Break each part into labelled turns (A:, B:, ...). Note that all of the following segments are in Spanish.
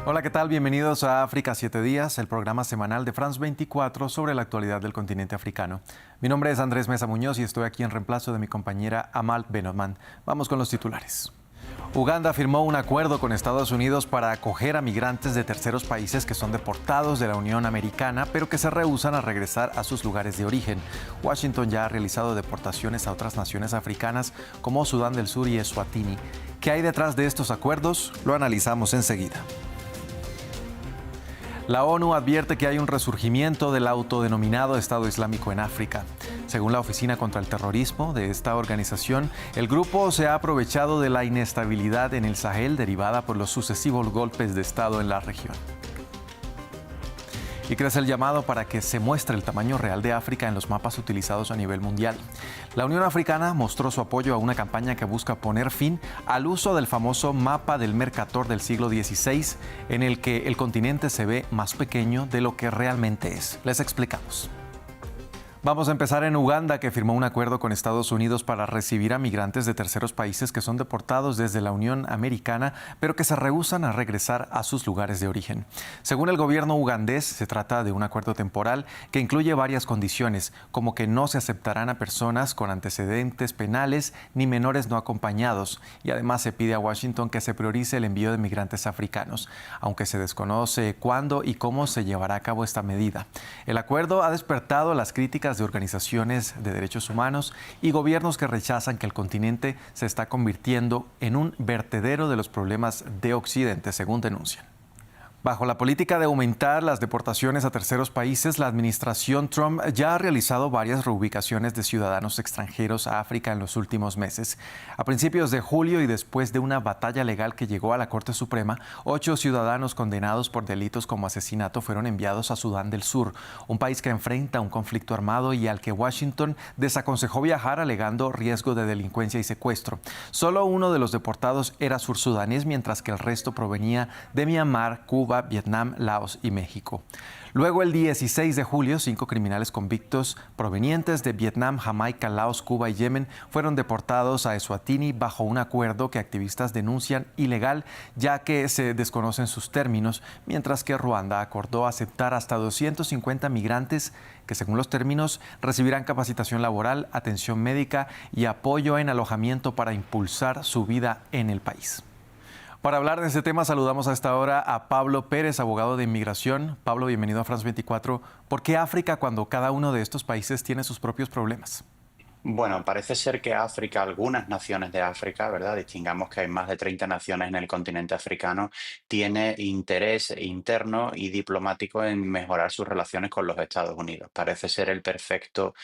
A: Hola, ¿qué tal? Bienvenidos a África 7 días, el programa semanal de France 24 sobre la actualidad del continente africano. Mi nombre es Andrés Mesa Muñoz y estoy aquí en reemplazo de mi compañera Amal Benoman. Vamos con los titulares. Uganda firmó un acuerdo con Estados Unidos para acoger a migrantes de terceros países que son deportados de la Unión Americana, pero que se rehúsan a regresar a sus lugares de origen. Washington ya ha realizado deportaciones a otras naciones africanas como Sudán del Sur y Eswatini. ¿Qué hay detrás de estos acuerdos? Lo analizamos enseguida. La ONU advierte que hay un resurgimiento del autodenominado Estado Islámico en África. Según la Oficina contra el Terrorismo de esta organización, el grupo se ha aprovechado de la inestabilidad en el Sahel derivada por los sucesivos golpes de Estado en la región. Y crece el llamado para que se muestre el tamaño real de África en los mapas utilizados a nivel mundial. La Unión Africana mostró su apoyo a una campaña que busca poner fin al uso del famoso mapa del Mercator del siglo XVI, en el que el continente se ve más pequeño de lo que realmente es. Les explicamos. Vamos a empezar en Uganda, que firmó un acuerdo con Estados Unidos para recibir a migrantes de terceros países que son deportados desde la Unión Americana, pero que se rehúsan a regresar a sus lugares de origen. Según el gobierno ugandés, se trata de un acuerdo temporal que incluye varias condiciones, como que no se aceptarán a personas con antecedentes penales ni menores no acompañados, y además se pide a Washington que se priorice el envío de migrantes africanos, aunque se desconoce cuándo y cómo se llevará a cabo esta medida. El acuerdo ha despertado las críticas de organizaciones de derechos humanos y gobiernos que rechazan que el continente se está convirtiendo en un vertedero de los problemas de Occidente, según denuncian. Bajo la política de aumentar las deportaciones a terceros países, la administración Trump ya ha realizado varias reubicaciones de ciudadanos extranjeros a África en los últimos meses. A principios de julio y después de una batalla legal que llegó a la Corte Suprema, 8 ciudadanos condenados por delitos como asesinato fueron enviados a Sudán del Sur, un país que enfrenta un conflicto armado y al que Washington desaconsejó viajar alegando riesgo de delincuencia y secuestro. Solo uno de los deportados era sursudanés, mientras que el resto provenía de Myanmar, Cuba, Vietnam, Laos y México. Luego, el 16 de julio, 5 criminales convictos provenientes de Vietnam, Jamaica, Laos, Cuba y Yemen fueron deportados a Eswatini bajo un acuerdo que activistas denuncian ilegal, ya que se desconocen sus términos, mientras que Ruanda acordó aceptar hasta 250 migrantes que, según los términos, recibirán capacitación laboral, atención médica y apoyo en alojamiento para impulsar su vida en el país. Para hablar de este tema, saludamos a esta hora a Pablo Pérez, abogado de inmigración. Pablo, bienvenido a France 24. ¿Por qué África cuando cada uno de estos países tiene sus propios problemas?
B: Bueno, parece ser que África, algunas naciones de África, ¿verdad? Distingamos que hay más de 30 naciones en el continente africano, tiene interés interno y diplomático en mejorar sus relaciones con los Estados Unidos. Parece ser el perfecto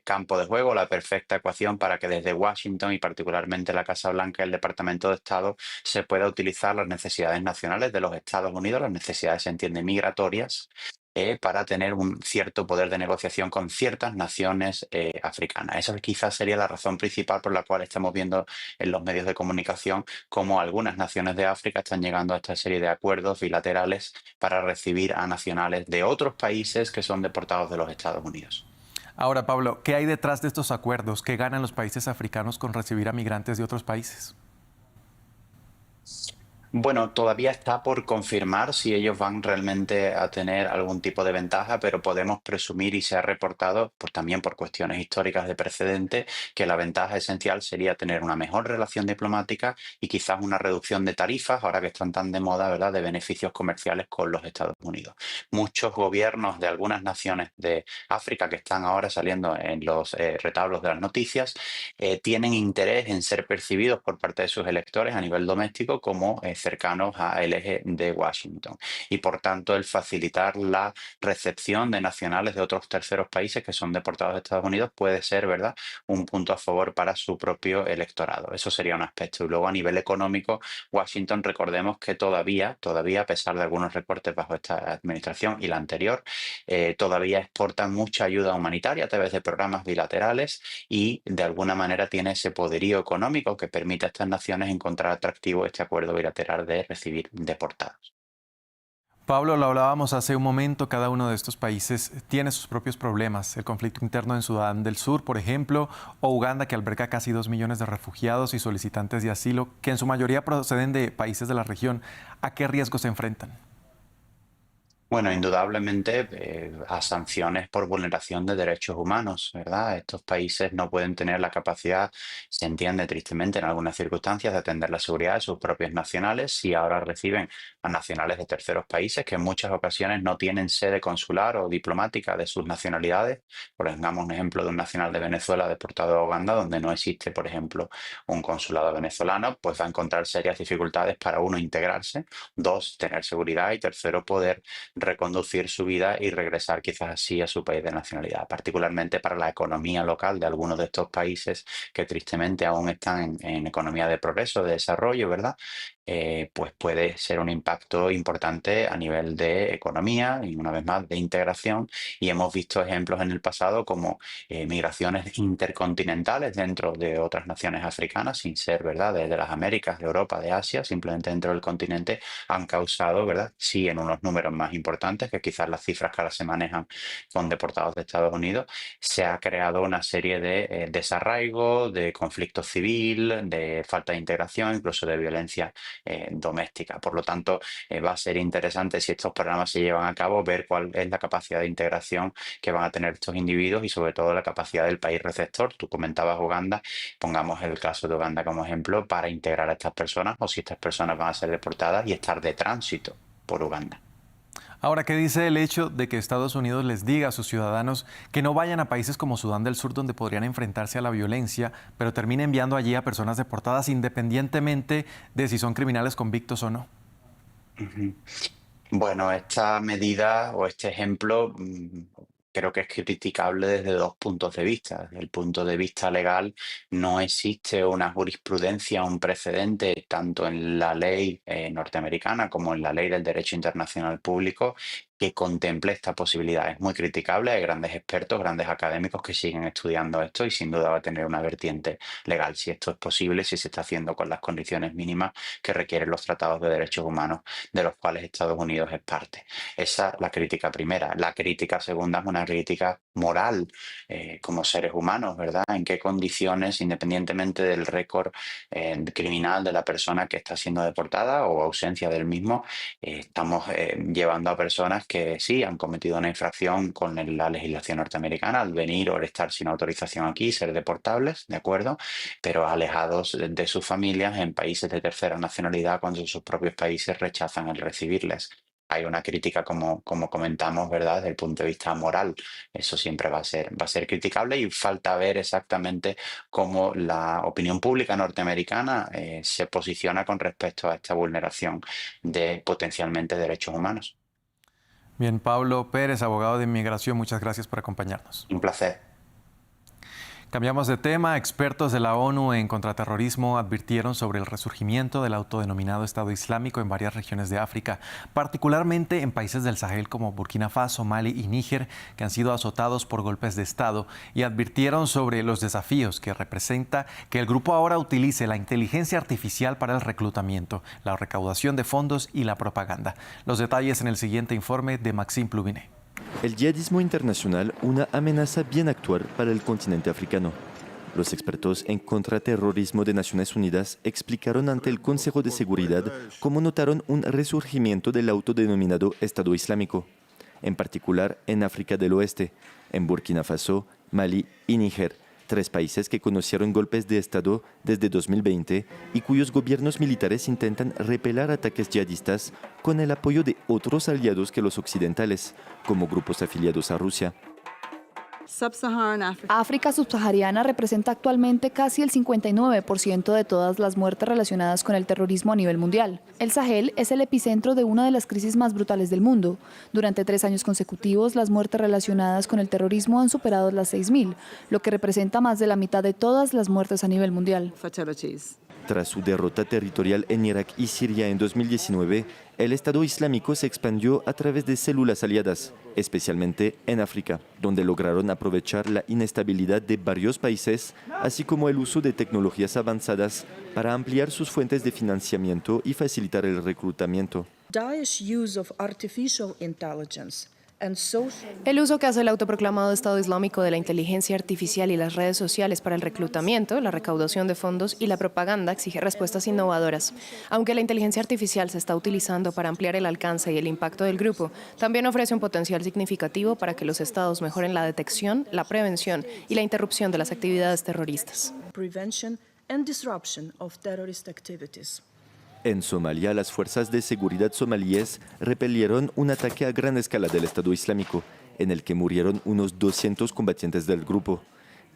B: campo de juego, la perfecta ecuación para que desde Washington y particularmente la Casa Blanca y el Departamento de Estado se pueda utilizar las necesidades nacionales de los Estados Unidos, las necesidades, se entiende, migratorias, para tener un cierto poder de negociación con ciertas naciones africanas. Esa quizás sería la razón principal por la cual estamos viendo en los medios de comunicación cómo algunas naciones de África están llegando a esta serie de acuerdos bilaterales para recibir a nacionales de otros países que son deportados de los Estados Unidos.
A: Ahora, Pablo, ¿qué hay detrás de estos acuerdos? ¿Qué ganan los países africanos con recibir a migrantes de otros países?
B: Bueno, todavía está por confirmar si ellos van realmente a tener algún tipo de ventaja, pero podemos presumir y se ha reportado, pues también por cuestiones históricas de precedente, que la ventaja esencial sería tener una mejor relación diplomática y quizás una reducción de tarifas, ahora que están tan de moda, ¿verdad?, de beneficios comerciales con los Estados Unidos. Muchos gobiernos de algunas naciones de África que están ahora saliendo en los retablos de las noticias tienen interés en ser percibidos por parte de sus electores a nivel doméstico como cercanos al eje de Washington. Y por tanto, el facilitar la recepción de nacionales de otros terceros países que son deportados a Estados Unidos puede ser, ¿verdad?, un punto a favor para su propio electorado. Eso sería un aspecto. Y luego, a nivel económico, Washington, recordemos que todavía, a pesar de algunos recortes bajo esta administración y la anterior, todavía exporta mucha ayuda humanitaria a través de programas bilaterales y de alguna manera tiene ese poderío económico que permite a estas naciones encontrar atractivo este acuerdo bilateral de recibir deportados.
A: Pablo, lo hablábamos hace un momento, cada uno de estos países tiene sus propios problemas. El conflicto interno en Sudán del Sur, por ejemplo, o Uganda, que alberga casi 2 millones de refugiados y solicitantes de asilo, que en su mayoría proceden de países de la región. ¿A qué riesgos se enfrentan?
B: Bueno, indudablemente a sanciones por vulneración de derechos humanos, ¿verdad? Estos países no pueden tener la capacidad, se entiende tristemente en algunas circunstancias, de atender la seguridad de sus propios nacionales y ahora reciben a nacionales de terceros países que en muchas ocasiones no tienen sede consular o diplomática de sus nacionalidades. Pongamos un ejemplo de un nacional de Venezuela deportado a Uganda, donde no existe, por ejemplo, un consulado venezolano, pues va a encontrar serias dificultades para, uno, integrarse, dos, tener seguridad y tercero, poder reconducir su vida y regresar quizás así a su país de nacionalidad, particularmente para la economía local de algunos de estos países que tristemente aún están en economía de progreso, de desarrollo, ¿verdad? Pues puede ser un impacto importante a nivel de economía y una vez más de integración y hemos visto ejemplos en el pasado como migraciones intercontinentales dentro de otras naciones africanas sin ser, ¿verdad?, de las Américas, de Europa, de Asia, simplemente dentro del continente han causado, ¿verdad?, sí, en unos números más importantes que quizás las cifras que ahora se manejan con deportados de Estados Unidos, se ha creado una serie de desarraigo, de conflicto civil, de falta de integración, incluso de violencia doméstica. Por lo tanto, va a ser interesante si estos programas se llevan a cabo, ver cuál es la capacidad de integración que van a tener estos individuos y sobre todo la capacidad del país receptor. Tú comentabas Uganda, pongamos el caso de Uganda como ejemplo, para integrar a estas personas o si estas personas van a ser deportadas y estar de tránsito por Uganda.
A: Ahora, ¿qué dice el hecho de que Estados Unidos les diga a sus ciudadanos que no vayan a países como Sudán del Sur, donde podrían enfrentarse a la violencia, pero termine enviando allí a personas deportadas independientemente de si son criminales convictos o no?
B: Ujú. Bueno, esta medida o este ejemplo creo que es criticable desde dos puntos de vista. Desde el punto de vista legal, no existe una jurisprudencia, un precedente, tanto en la ley norteamericana como en la ley del derecho internacional público, que contemple esta posibilidad. Es muy criticable, hay grandes expertos, grandes académicos que siguen estudiando esto y sin duda va a tener una vertiente legal si esto es posible, si se está haciendo con las condiciones mínimas que requieren los tratados de derechos humanos de los cuales Estados Unidos es parte. Esa es la crítica primera. La crítica segunda es una crítica moral como seres humanos, ¿verdad? En qué condiciones, independientemente del récord criminal de la persona que está siendo deportada o ausencia del mismo, estamos llevando a personas que sí han cometido una infracción con la legislación norteamericana al venir o al estar sin autorización aquí, ser deportables, ¿de acuerdo? Pero alejados de sus familias en países de tercera nacionalidad cuando sus propios países rechazan el recibirles. Hay una crítica, como comentamos, ¿verdad?, desde el punto de vista moral. Eso siempre va a ser criticable y falta ver exactamente cómo la opinión pública norteamericana se posiciona con respecto a esta vulneración de potencialmente derechos humanos.
A: Bien, Pablo Pérez, abogado de inmigración, muchas gracias por acompañarnos.
B: Un placer.
A: Cambiamos de tema. Expertos de la ONU en contraterrorismo advirtieron sobre el resurgimiento del autodenominado Estado Islámico en varias regiones de África, particularmente en países del Sahel como Burkina Faso, Mali y Níger, que han sido azotados por golpes de Estado, y advirtieron sobre los desafíos que representa que el grupo ahora utilice la inteligencia artificial para el reclutamiento, la recaudación de fondos y la propaganda. Los detalles en el siguiente informe de Maxime Pluvinet.
C: El yihadismo internacional, una amenaza bien actual para el continente africano. Los expertos en contraterrorismo de Naciones Unidas explicaron ante el Consejo de Seguridad cómo notaron un resurgimiento del autodenominado Estado Islámico, en particular en África del Oeste, en Burkina Faso, Mali y Níger, 3 países que conocieron golpes de Estado desde 2020 y cuyos gobiernos militares intentan repeler ataques yihadistas con el apoyo de otros aliados que los occidentales, como grupos afiliados a Rusia.
D: África subsahariana representa actualmente casi el 59% de todas las muertes relacionadas con el terrorismo a nivel mundial. El Sahel es el epicentro de una de las crisis más brutales del mundo. Durante 3 años consecutivos, las muertes relacionadas con el terrorismo han superado las 6.000, lo que representa más de la mitad de todas las muertes a nivel mundial.
C: Tras su derrota territorial en Irak y Siria en 2019, el Estado Islámico se expandió a través de células aliadas, especialmente en África, donde lograron aprovechar la inestabilidad de varios países, así como el uso de tecnologías avanzadas para ampliar sus fuentes de financiamiento y facilitar el reclutamiento.
E: Daesh's use of artificial intelligence and social
F: El uso que hace el autoproclamado Estado Islámico de la inteligencia artificial y las redes sociales para el reclutamiento, la recaudación de fondos y la propaganda exige respuestas innovadoras. Aunque la inteligencia artificial se está utilizando para ampliar el alcance y el impacto del grupo, también ofrece un potencial significativo para que los estados mejoren la detección, la prevención y la interrupción de las actividades terroristas.
E: prevention and disruption of terrorist activities.
C: En Somalia, las fuerzas de seguridad somalíes repelieron un ataque a gran escala del Estado Islámico, en el que murieron unos 200 combatientes del grupo,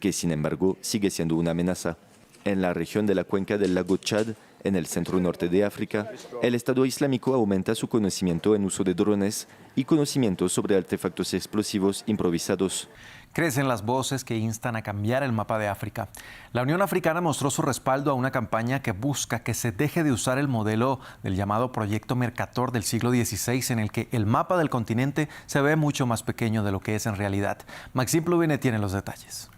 C: que sin embargo sigue siendo una amenaza. En la región de la cuenca del lago Chad, en el centro norte de África, el Estado Islámico aumenta su conocimiento en uso de drones y conocimiento sobre artefactos explosivos improvisados.
A: Crecen las voces que instan a cambiar el mapa de África. La Unión Africana mostró su respaldo a una campaña que busca que se deje de usar el modelo del llamado Proyecto Mercator del siglo XVI, en el que el mapa del continente se ve mucho más pequeño de lo que es en realidad. Maxime Plouvine tiene los detalles.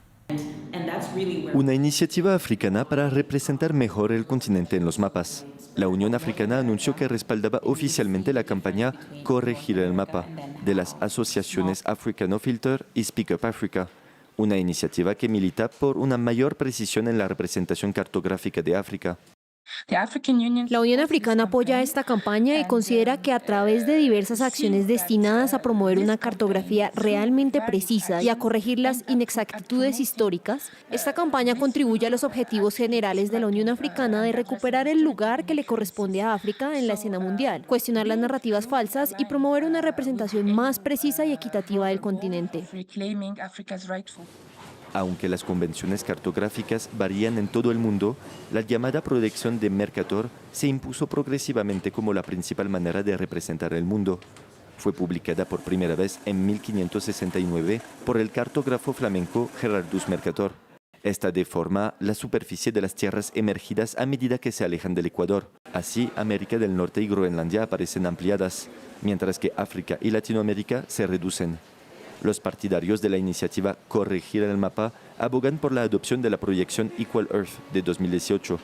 C: Una iniciativa africana para representar mejor el continente en los mapas. La Unión Africana anunció que respaldaba oficialmente la campaña Corregir el mapa de las asociaciones Africano Filter y Speak Up Africa, una iniciativa que milita por una mayor precisión en la representación cartográfica de África.
G: La Unión Africana apoya esta campaña y considera que a través de diversas acciones destinadas a promover una cartografía realmente precisa y a corregir las inexactitudes históricas, esta campaña contribuye a los objetivos generales de la Unión Africana de recuperar el lugar que le corresponde a África en la escena mundial, cuestionar las narrativas falsas y promover una representación más precisa y equitativa del continente.
C: Aunque las convenciones cartográficas varían en todo el mundo, la llamada proyección de Mercator se impuso progresivamente como la principal manera de representar el mundo. Fue publicada por primera vez en 1569 por el cartógrafo flamenco Gerardus Mercator. Esta deforma la superficie de las tierras emergidas a medida que se alejan del Ecuador. Así, América del Norte y Groenlandia aparecen ampliadas, mientras que África y Latinoamérica se reducen. Los partidarios de la iniciativa Corregir el mapa abogan por la adopción de la proyección Equal Earth de 2018.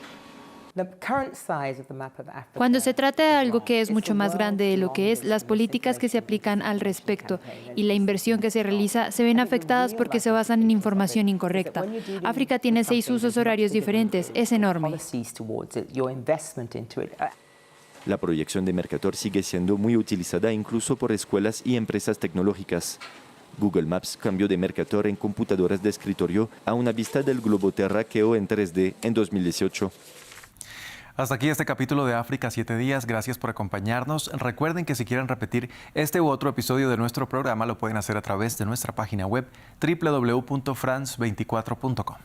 H: Cuando se trata de algo que es mucho más grande de lo que es, las políticas que se aplican al respecto y la inversión que se realiza se ven afectadas porque se basan en información incorrecta. África tiene 6 usos horarios diferentes, es enorme.
C: La proyección de Mercator sigue siendo muy utilizada incluso por escuelas y empresas tecnológicas. Google Maps cambió de Mercator en computadoras de escritorio a una vista del globo terráqueo en 3D en 2018.
A: Hasta aquí este capítulo de África 7 días. Gracias por acompañarnos. Recuerden que si quieren repetir este u otro episodio de nuestro programa, lo pueden hacer a través de nuestra página web www.france24.com.